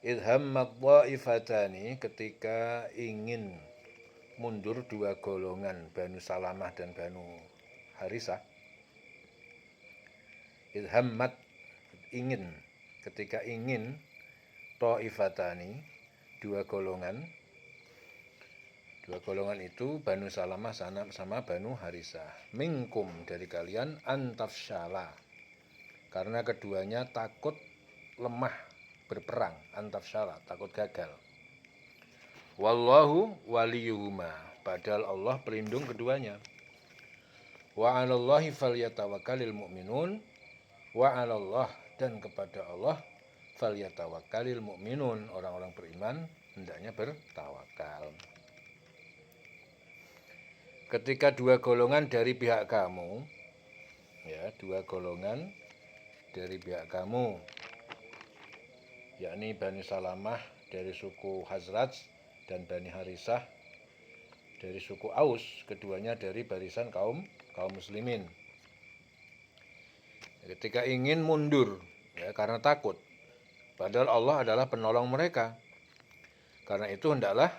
Idhammat dha'ifatani, ketika ingin mundur dua golongan, Banu Salamah dan Banu Harisah. Idhammat, ingin, ketika ingin, dha'ifatani, dua golongan. Dua golongan itu Banu Salamah sama Banu Harisah. Minkum, dari kalian, antafsyala, karena keduanya takut lemah berperang. Antafsyala, takut gagal. Wallahu waliyuhuma, padahal Allah pelindung keduanya. Wa 'alallahi falyatawakkalul mu'minun, wa 'alallah, dan kepada Allah, falyatawakkalul mu'minun, orang-orang beriman hendaknya bertawakal. Ketika dua golongan dari pihak kamu, ya, dua golongan dari pihak kamu, yakni Bani Salamah dari suku Khazraj dan Bani Harisah dari suku Aus, keduanya dari barisan kaum muslimin. Ketika ingin mundur, ya, karena takut, padahal Allah adalah penolong mereka. Karena itu hendaklah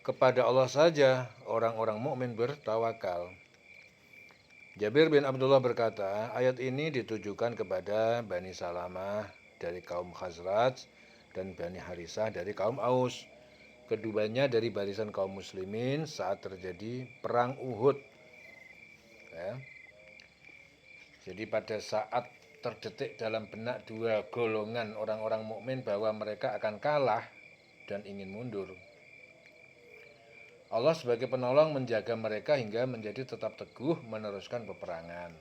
kepada Allah saja orang-orang mukmin bertawakal. Jabir bin Abdullah berkata, ayat ini ditujukan kepada Bani Salamah dari kaum Khazraj dan Bani Harisah dari kaum Aus. Keduanya dari barisan kaum muslimin saat terjadi perang Uhud. Ya. Jadi pada saat terdetik dalam benak dua golongan orang-orang mukmin bahwa mereka akan kalah dan ingin mundur, Allah sebagai penolong menjaga mereka hingga menjadi tetap teguh meneruskan peperangan.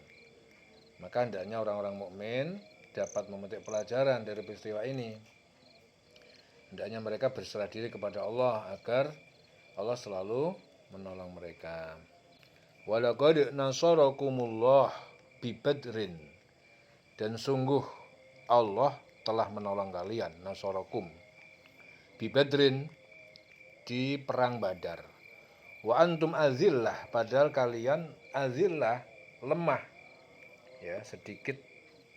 Maka hendaknya orang-orang mukmin dapat memetik pelajaran dari peristiwa ini. Hendaknya mereka berserah diri kepada Allah agar Allah selalu menolong mereka. Walaqad nasarakumullah bi Badrin, dan sungguh Allah telah menolong kalian, nasarakum bi Badrin, di perang Badar. Wa antum azillah, padahal kalian azillah, lemah, ya, sedikit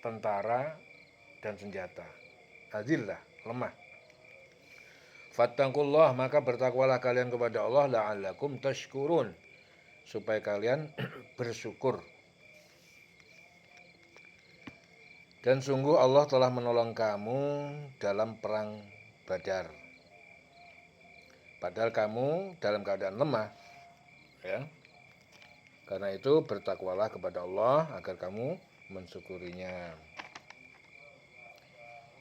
tentara dan senjata. Azillah, lemah. Fattaqullah, maka bertakwalah kalian kepada Allah, la'allakum tashkurun, supaya kalian bersyukur. Dan sungguh Allah telah menolong kamu dalam perang Badar. Padahal kamu dalam keadaan lemah, ya. Karena itu bertakwalah kepada Allah agar kamu mensyukurinya.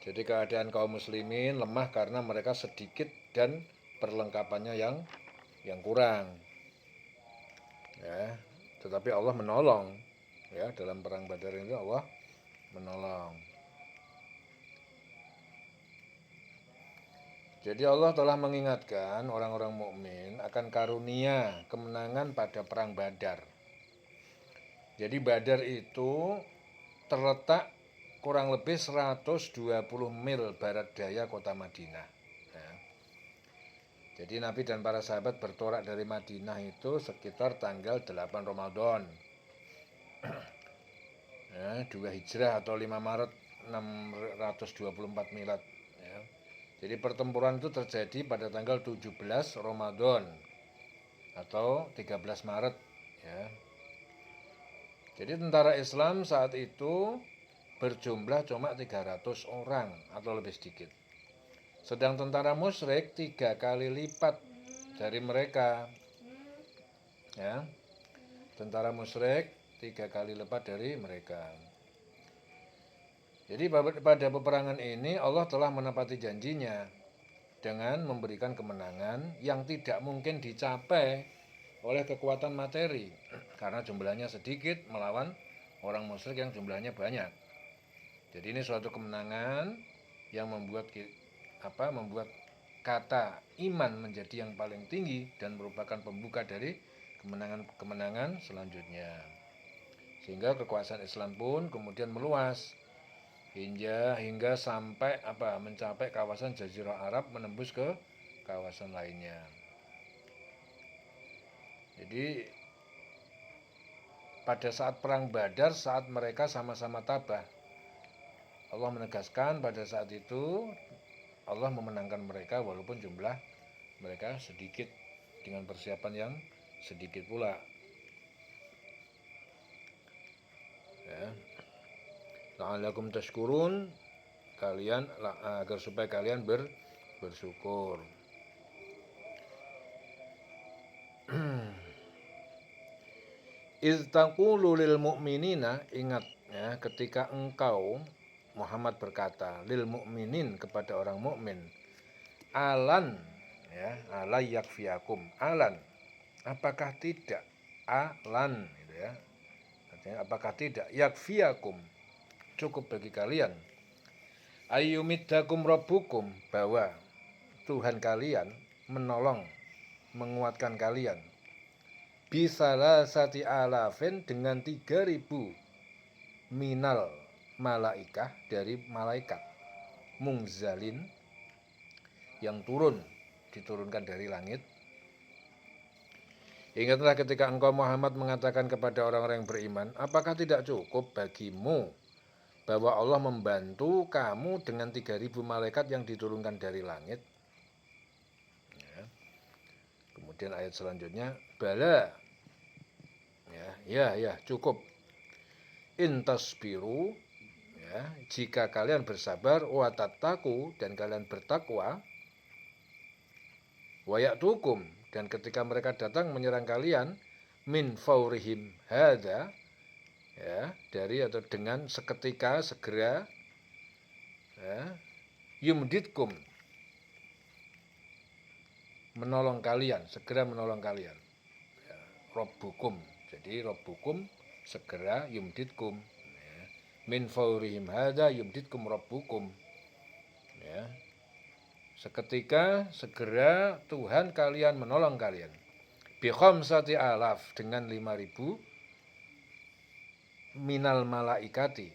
Jadi keadaan kaum muslimin lemah karena mereka sedikit dan perlengkapannya yang kurang. Ya, tetapi Allah menolong, ya, dalam perang Badar ini Allah menolong. Jadi Allah telah mengingatkan orang-orang mukmin akan karunia kemenangan pada perang Badar. Jadi Badar itu terletak kurang lebih 120 mil barat daya kota Madinah. Ya. Jadi Nabi dan para sahabat bertolak dari Madinah itu sekitar tanggal 8 Ramadan. Ya, 2 Hijrah atau 5 Maret 624 Milad. Ya. Jadi pertempuran itu terjadi pada tanggal 17 Ramadan atau 13 Maret. Ya. Jadi tentara Islam saat itu berjumlah cuma 300 orang atau lebih sedikit. Sedang tentara musyrik 3 kali lipat dari mereka. Ya. Tentara musyrik 3 kali lipat dari mereka. Jadi pada peperangan ini Allah telah menepati janjinya dengan memberikan kemenangan yang tidak mungkin dicapai oleh kekuatan materi karena jumlahnya sedikit melawan orang musyrik yang jumlahnya banyak. Jadi ini suatu kemenangan yang membuat kata iman menjadi yang paling tinggi dan merupakan pembuka dari kemenangan selanjutnya. Sehingga kekuasaan Islam pun kemudian meluas hingga sampai mencapai kawasan Jazirah Arab, menembus ke kawasan lainnya. Jadi pada saat perang Badar, saat mereka sama-sama tabah, Allah menegaskan pada saat itu Allah memenangkan mereka walaupun jumlah mereka sedikit dengan persiapan yang sedikit pula. Ya. La'allakum tashkurun, kalian agar supaya kalian bersyukur. Iz taqulu lil mu'minina, ingat ya, ketika engkau Muhammad berkata lil mu'minin kepada orang mukmin, alan ya, ala yakfiakum, alan, apakah tidak, alan gitu ya. Artinya apakah tidak, yakfiakum, cukup bagi kalian, ayyumiddakum rabbukum, bahwa Tuhan kalian menolong, menguatkan kalian, bisalah sati alafin, dengan 3.000 minal malaikah, dari malaikat, mungzalin, yang diturunkan dari langit. Ingatlah ketika engkau Muhammad mengatakan kepada orang-orang yang beriman, apakah tidak cukup bagimu bahwa Allah membantu kamu dengan 3.000 malaikat yang diturunkan dari langit. Ya. Kemudian ayat selanjutnya, bala, ya cukup, intasbiru, ya, jika kalian bersabar, watattaku, dan kalian bertakwa, wayatukum, dan ketika mereka datang menyerang kalian, min faurihim hadza, ya, dari atau dengan seketika, segera, ya, yumditkum, menolong kalian, segera menolong kalian, ya, robbukum, jadi robbukum segera, yumditkum, ya, min faurihim hadza yumditkum robbukum, ya, seketika, segera Tuhan kalian menolong kalian, bi khamsati alaf, dengan 5.000 minal malaikati,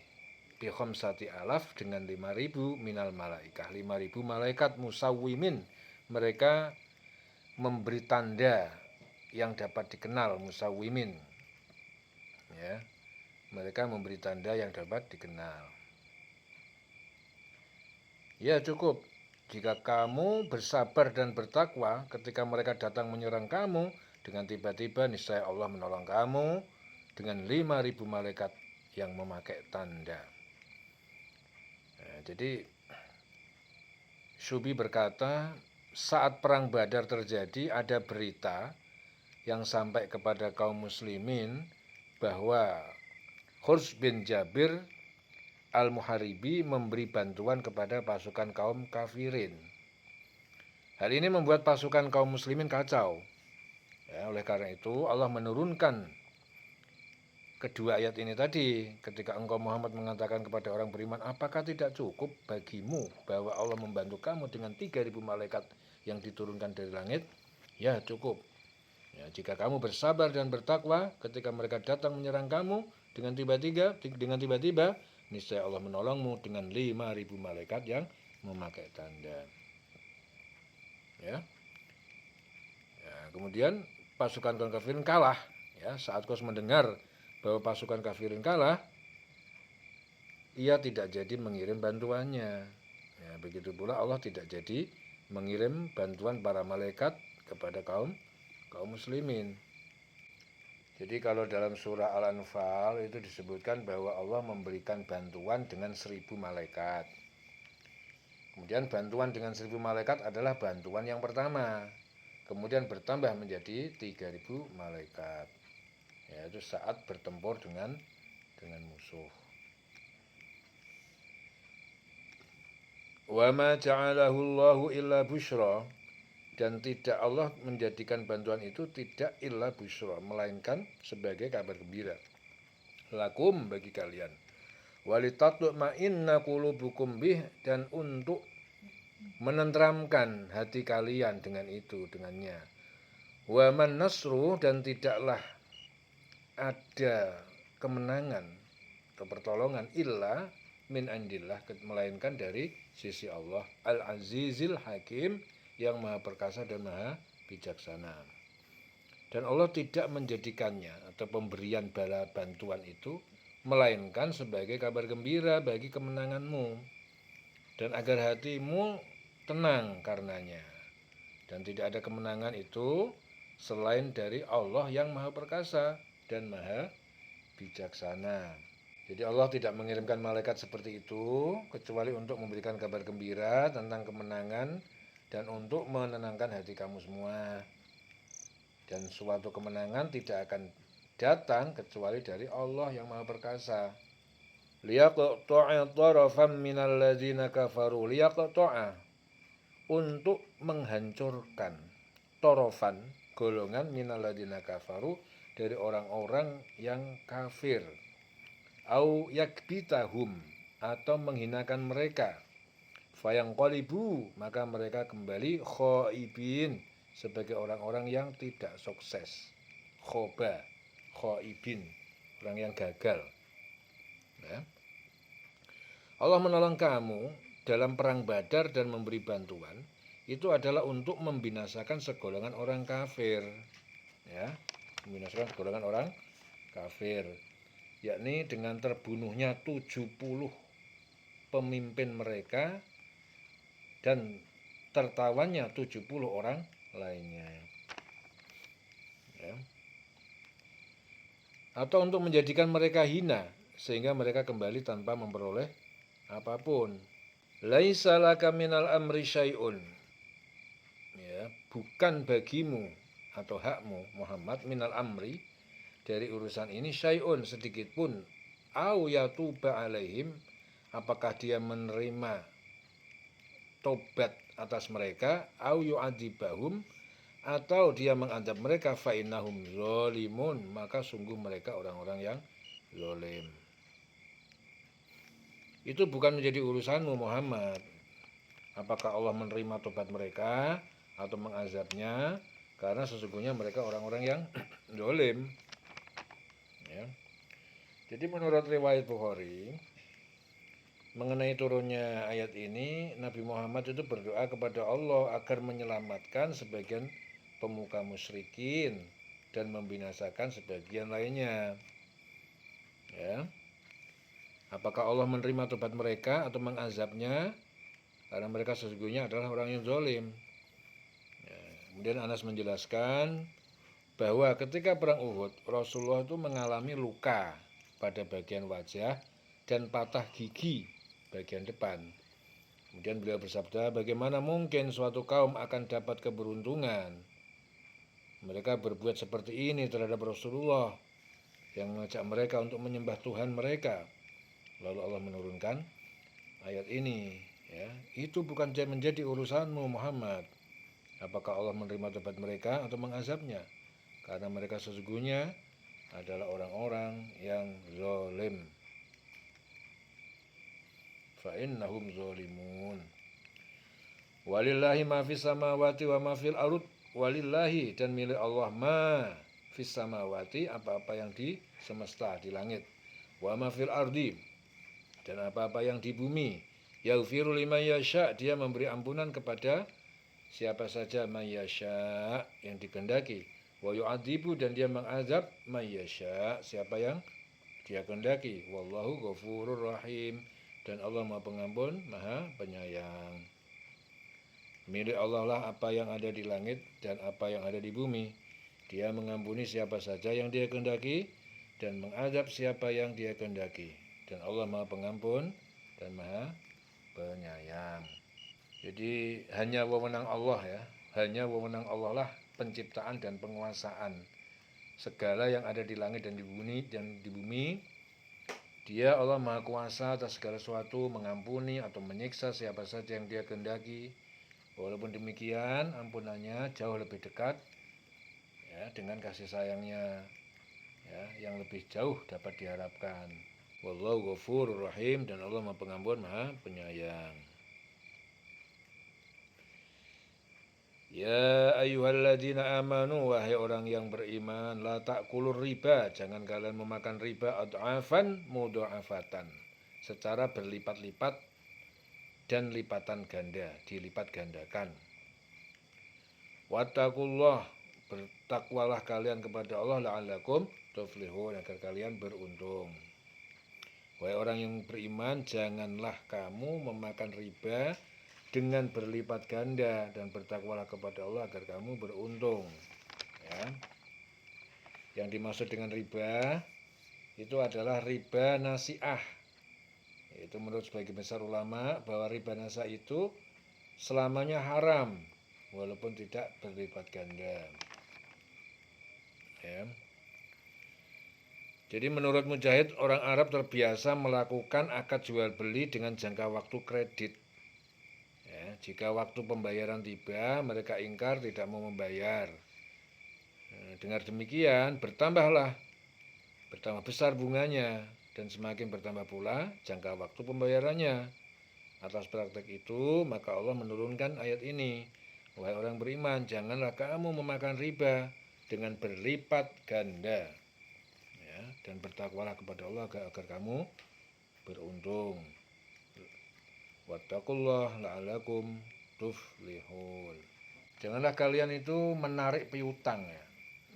bi khamsati alaf, dengan 5.000 minal malaikah, 5.000 malaikat musawwimin, mereka memberi tanda yang dapat dikenal, musawwimin, ya, mereka memberi tanda yang dapat dikenal. Ya cukup jika kamu bersabar dan bertakwa ketika mereka datang menyerang kamu, dengan tiba-tiba niscaya Allah menolong kamu dengan 5.000 malaikat yang memakai tanda. Nah, jadi Syubi berkata, saat perang Badar terjadi, ada berita yang sampai kepada kaum muslimin bahwa Khurs bin Jabir Al-Muharibi memberi bantuan kepada pasukan kaum kafirin. Hal ini membuat pasukan kaum muslimin kacau. Ya, oleh karena itu Allah menurunkan kedua ayat ini tadi, ketika engkau Muhammad mengatakan kepada orang beriman, apakah tidak cukup bagimu bahwa Allah membantu kamu dengan 3.000 malaikat yang diturunkan dari langit? Ya cukup. Ya, jika kamu bersabar dan bertakwa ketika mereka datang menyerang kamu, dengan tiba-tiba niscaya Allah menolongmu dengan 5.000 malaikat yang memakai tanda. Ya. Ya, kemudian pasukan kaum kafirin kalah. Ya, saat Quraisy mendengar bahwa pasukan kafirin kalah, ia tidak jadi mengirim bantuannya. Ya, begitu pula Allah tidak jadi mengirim bantuan para malaikat kepada kaum muslimin. Jadi kalau dalam surah Al-Anfal itu disebutkan bahwa Allah memberikan bantuan dengan 1.000 malaikat. Kemudian bantuan dengan 1.000 malaikat adalah bantuan yang pertama. Kemudian bertambah menjadi 3.000 malaikat. Yaitu saat bertempur dengan musuh. Wa ma ja'alahu Allahu illa busyra, dan tidak Allah menjadikan bantuan itu tidak illa busyra, melainkan sebagai kabar gembira. Lakum, bagi kalian. Walitatma'inna qulubukum bih, dan untuk menenteramkan hati kalian dengan itu, dengannya. Wa man nasru, dan tidaklah ada kemenangan atau pertolongan illa min indillah, melainkan dari sisi Allah, Al-Azizil Hakim, yang maha perkasa dan maha bijaksana. Dan Allah tidak menjadikannya atau pemberian bala bantuan itu melainkan sebagai kabar gembira bagi kemenanganmu, dan agar hatimu tenang karenanya. Dan tidak ada kemenangan itu selain dari Allah yang Maha Perkasa dan Maha Bijaksana. Jadi Allah tidak mengirimkan malaikat seperti itu kecuali untuk memberikan kabar gembira tentang kemenangan dan untuk menenangkan hati kamu semua. Dan suatu kemenangan tidak akan datang kecuali dari Allah yang Maha Perkasa. Liyaqta'a tarafan minal ladzina kafaru. Liyaqta'a, untuk menghancurkan tarafan, golongan minal ladzina kafaru, dari orang-orang yang kafir. Au yakbitahum, atau menghinakan mereka. Fayanqalibu, maka mereka kembali khaibin, sebagai orang-orang yang tidak sukses. Khoba, khaibin, orang yang gagal. Ya. Allah menolong kamu dalam perang Badar dan memberi bantuan itu adalah untuk membinasakan segolongan orang kafir. Ya, membinasakan segolongan orang kafir, yakni dengan terbunuhnya 70 pemimpin mereka dan tertawannya 70 orang lainnya. Ya. Atau untuk menjadikan mereka hina sehingga mereka kembali tanpa memperoleh apapun. Laisa laka minal amri syai'un. Ya, bukan bagimu atau hakmu Muhammad minal amri, dari urusan ini, syai'un, sedikit pun. Au yatuba alaihim, apakah dia menerima tobat atas mereka, au yu'adzibahum, atau dia mengadab mereka, fa innahum zalimun, maka sungguh mereka orang-orang yang zalim. Itu bukan menjadi urusanmu Muhammad. Apakah Allah menerima tobat mereka atau mengazabnya, karena sesungguhnya mereka orang-orang yang zalim. Ya. Jadi menurut riwayat Bukhari, mengenai turunnya ayat ini, Nabi Muhammad itu berdoa kepada Allah agar menyelamatkan sebagian pemuka musyrikin dan membinasakan sebagian lainnya. Ya. Apakah Allah menerima tobat mereka atau mengazabnya? Karena mereka sesungguhnya adalah orang yang zalim. Ya. Kemudian Anas menjelaskan bahwa ketika perang Uhud, Rasulullah itu mengalami luka pada bagian wajah dan patah gigi bagian depan. Kemudian beliau bersabda, bagaimana mungkin suatu kaum akan dapat keberuntungan? Mereka berbuat seperti ini terhadap Rasulullah yang mengajak mereka untuk menyembah Tuhan mereka. Lalu Allah menurunkan ayat ini, ya, itu bukan menjadi urusanmu Muhammad. Apakah Allah menerima tobat mereka atau mengazabnya? Karena mereka sesungguhnya adalah orang-orang yang zalim. Fa innahum zalimun. Walillahi ma fis samawati wa ma fil ardh. Walillahi, dan milik Allah, ma fis samawati, apa-apa yang di semesta, di langit, wa ma fil ardi, dan apa-apa yang di bumi. Yaghfiru liman yasha, dia memberi ampunan kepada siapa saja, man yasha, yang dikehendaki. Wa yu'adzibu, dan dia mengazab man yasha, siapa yang dia kehendaki. Wallahu ghafurur rahim, dan Allah Maha Pengampun, Maha Penyayang. Milik Allah lah apa yang ada di langit dan apa yang ada di bumi. Dia mengampuni siapa saja yang dia kehendaki dan mengazab siapa yang dia kehendaki. Dan Allah Maha Pengampun dan Maha Penyayang. Jadi hanya wewenang Allah, ya. Hanya wewenang Allah lah penciptaan dan penguasaan segala yang ada di langit dan di bumi. Dia Allah Maha Kuasa atas segala sesuatu, mengampuni atau menyiksa siapa saja yang dia kehendaki. Walaupun demikian, ampunannya jauh lebih dekat, ya, dengan kasih sayangnya, ya, yang lebih jauh dapat diharapkan. Wallahu ghafurur rahim, dan Allah Maha Pengampun, Maha Penyayang. Ya ayyuhalladzina amanu, wahai orang yang beriman, la ta'kulur riba, jangan kalian memakan riba ad'afan mudha'afatan, secara berlipat-lipat dan lipatan ganda, dilipat gandakan. Wattaqullah, bertakwalah kalian kepada Allah, la'allakum tuflihun, agar kalian beruntung. Wahai orang yang beriman, janganlah kamu memakan riba dengan berlipat ganda, dan bertakwalah kepada Allah agar kamu beruntung. Ya. Yang dimaksud dengan riba itu adalah riba nasi'ah. Itu menurut sebagian besar ulama bahwa riba nasi'ah itu selamanya haram walaupun tidak berlipat ganda. Ya. Jadi menurut Mujahid, orang Arab terbiasa melakukan akad jual beli dengan jangka waktu kredit. Ya, jika waktu pembayaran tiba, mereka ingkar tidak mau membayar. Dengar demikian, bertambah besar bunganya, dan semakin bertambah pula jangka waktu pembayarannya. Atas praktek itu, maka Allah menurunkan ayat ini. Wahai orang beriman, janganlah kamu memakan riba dengan berlipat ganda. Ya, dan bertakwalah kepada Allah agar kamu beruntung. Wattaqullah la'alakum tuflihun. Janganlah kalian itu menarik piutang ya.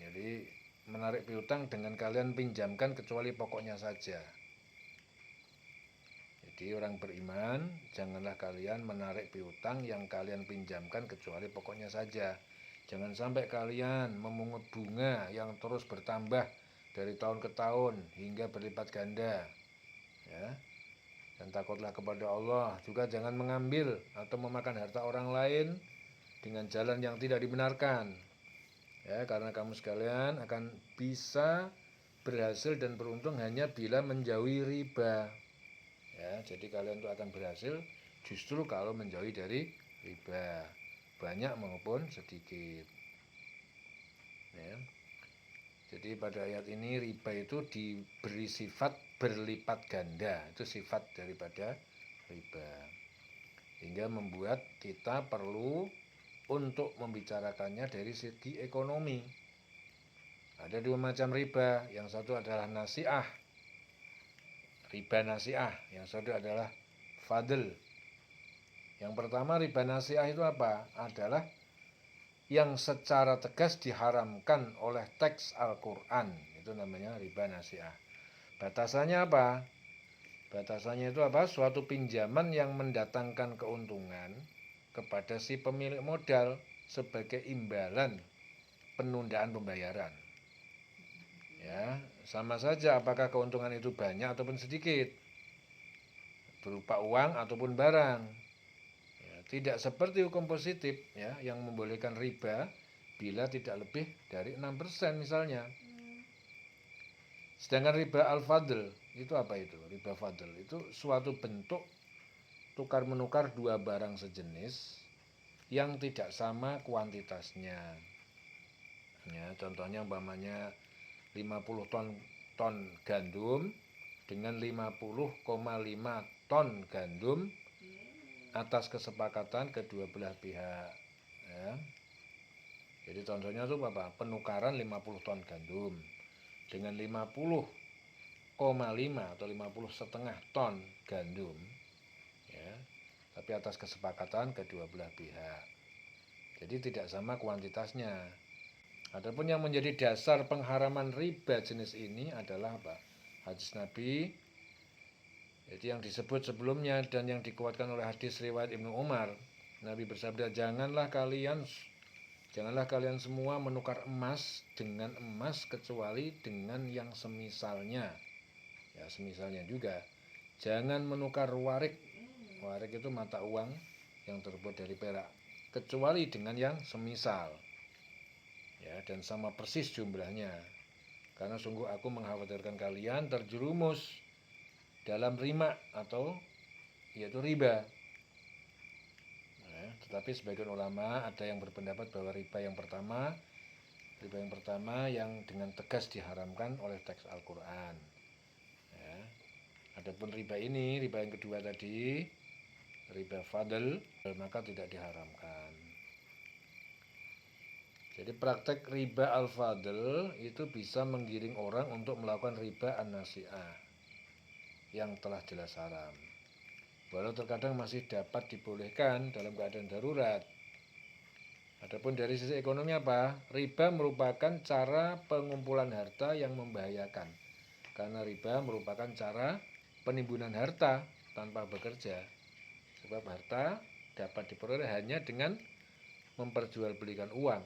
Jadi menarik piutang dengan kalian pinjamkan kecuali pokoknya saja. Jadi orang beriman, janganlah kalian menarik piutang yang kalian pinjamkan kecuali pokoknya saja. Jangan sampai kalian memungut bunga yang terus bertambah dari tahun ke tahun hingga berlipat ganda. Ya. Dan takutlah kepada Allah. Juga jangan mengambil atau memakan harta orang lain dengan jalan yang tidak dibenarkan. Ya, karena kamu sekalian akan bisa berhasil dan beruntung hanya bila menjauhi riba. Ya, jadi kalian itu akan berhasil justru kalau menjauhi dari riba, banyak maupun sedikit. Ya. Jadi pada ayat ini riba itu diberi sifat berlipat ganda, itu sifat daripada riba. Hingga membuat kita perlu untuk membicarakannya dari segi ekonomi. Ada dua macam riba, yang satu adalah nasi'ah, riba nasi'ah, yang satu adalah fadl. Yang pertama riba nasi'ah itu apa? Adalah yang secara tegas diharamkan oleh teks Al-Quran. Itu namanya riba nasi'ah. Batasannya apa? Batasannya itu apa? Suatu pinjaman yang mendatangkan keuntungan kepada si pemilik modal sebagai imbalan penundaan pembayaran. Ya, sama saja apakah keuntungan itu banyak ataupun sedikit, berupa uang ataupun barang. Ya, tidak seperti hukum positif ya, yang membolehkan riba bila tidak lebih dari 6% misalnya. Sedangkan riba al-fadl itu apa itu? Riba fadl itu suatu bentuk tukar menukar dua barang sejenis yang tidak sama kuantitasnya. Ya, contohnya umpamanya 50 ton gandum dengan 50,5 ton gandum atas kesepakatan kedua belah pihak. Ya. Jadi contohnya itu apa? Penukaran 50 ton gandum dengan 50,5 atau 50,5 ton gandum. Ya. Tapi atas kesepakatan kedua belah pihak. Jadi tidak sama kuantitasnya. Adapun yang menjadi dasar pengharaman riba jenis ini adalah apa? Hadis Nabi, itu yang disebut sebelumnya dan yang dikuatkan oleh hadis riwayat Ibnu Umar. Nabi bersabda, janganlah kalian semua menukar emas dengan emas kecuali dengan yang semisalnya. Ya, semisalnya juga. Jangan menukar warik. Warik itu mata uang yang terbuat dari perak, kecuali dengan yang semisal. Ya, dan sama persis jumlahnya. Karena sungguh aku mengkhawatirkan kalian terjerumus dalam rima atau yaitu riba. Tetapi sebagian ulama ada yang berpendapat bahwa riba yang pertama yang dengan tegas diharamkan oleh teks Al-Quran. Ya. Adapun riba yang kedua tadi, riba fadl, maka tidak diharamkan. Jadi praktek riba al-fadl itu bisa menggiring orang untuk melakukan riba an-nasi'ah yang telah jelas haram. Walau terkadang masih dapat dibolehkan dalam keadaan darurat. Adapun dari sisi ekonomi apa? Riba merupakan cara pengumpulan harta yang membahayakan. Karena riba merupakan cara penimbunan harta tanpa bekerja. Sebab harta dapat diperoleh hanya dengan memperjualbelikan uang.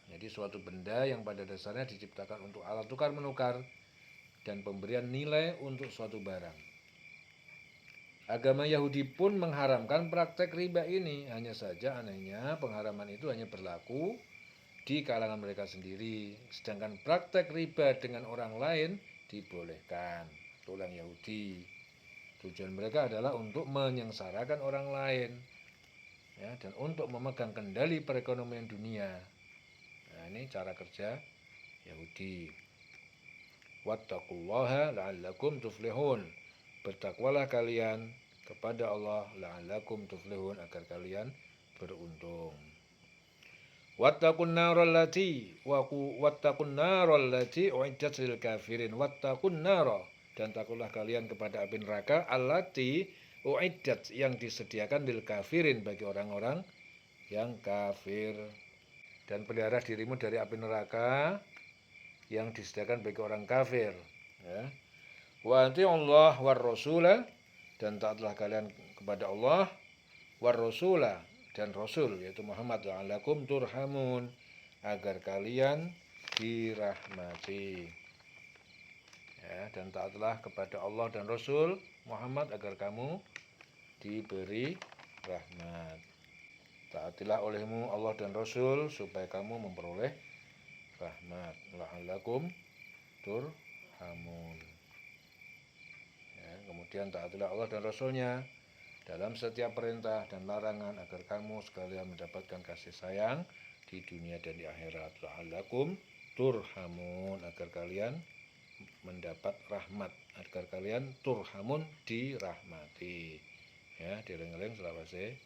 Jadi suatu benda yang pada dasarnya diciptakan untuk alat tukar menukar dan pemberian nilai untuk suatu barang. Agama Yahudi pun mengharamkan praktek riba ini. Hanya saja anehnya pengharaman itu hanya berlaku di kalangan mereka sendiri. Sedangkan praktek riba dengan orang lain dibolehkan. Itu orang Yahudi. Tujuan mereka adalah untuk menyengsarakan orang lain, ya, dan untuk memegang kendali perekonomian dunia. Nah, ini cara kerja Yahudi. Wattaqullaha la'allakum tuflihun. Bertakwalah kalian kepada Allah la'allakum tuflihun, agar kalian beruntung. Wattaqun naral lati uiddat lil kafirin. Wattaqun nara, dan takutlah kalian kepada api neraka allati uiddat, yang disediakan lil kafirin, bagi orang-orang yang kafir. Dan pelihara dirimu dari api neraka yang disediakan bagi orang kafir, ya. Wa ati'ullah war rasula, dan taatlah kalian kepada Allah, war rasula, dan Rasul, yaitu Muhammad, la'allakum turhamun, agar kalian dirahmati. Ya, dan taatlah kepada Allah dan Rasul Muhammad agar kamu diberi rahmat. Taatilah olehmu Allah dan Rasul supaya kamu memperoleh rahmat. La'allakum turhamun. Ya, kemudian taatilah Allah dan Rasulnya dalam setiap perintah dan larangan agar kamu sekalian mendapatkan kasih sayang di dunia dan di akhirat. La'allakum turhamun, agar kalian mendapat rahmat, agar kalian turhamun, dirahmati. Ya, dieling-eling selawase.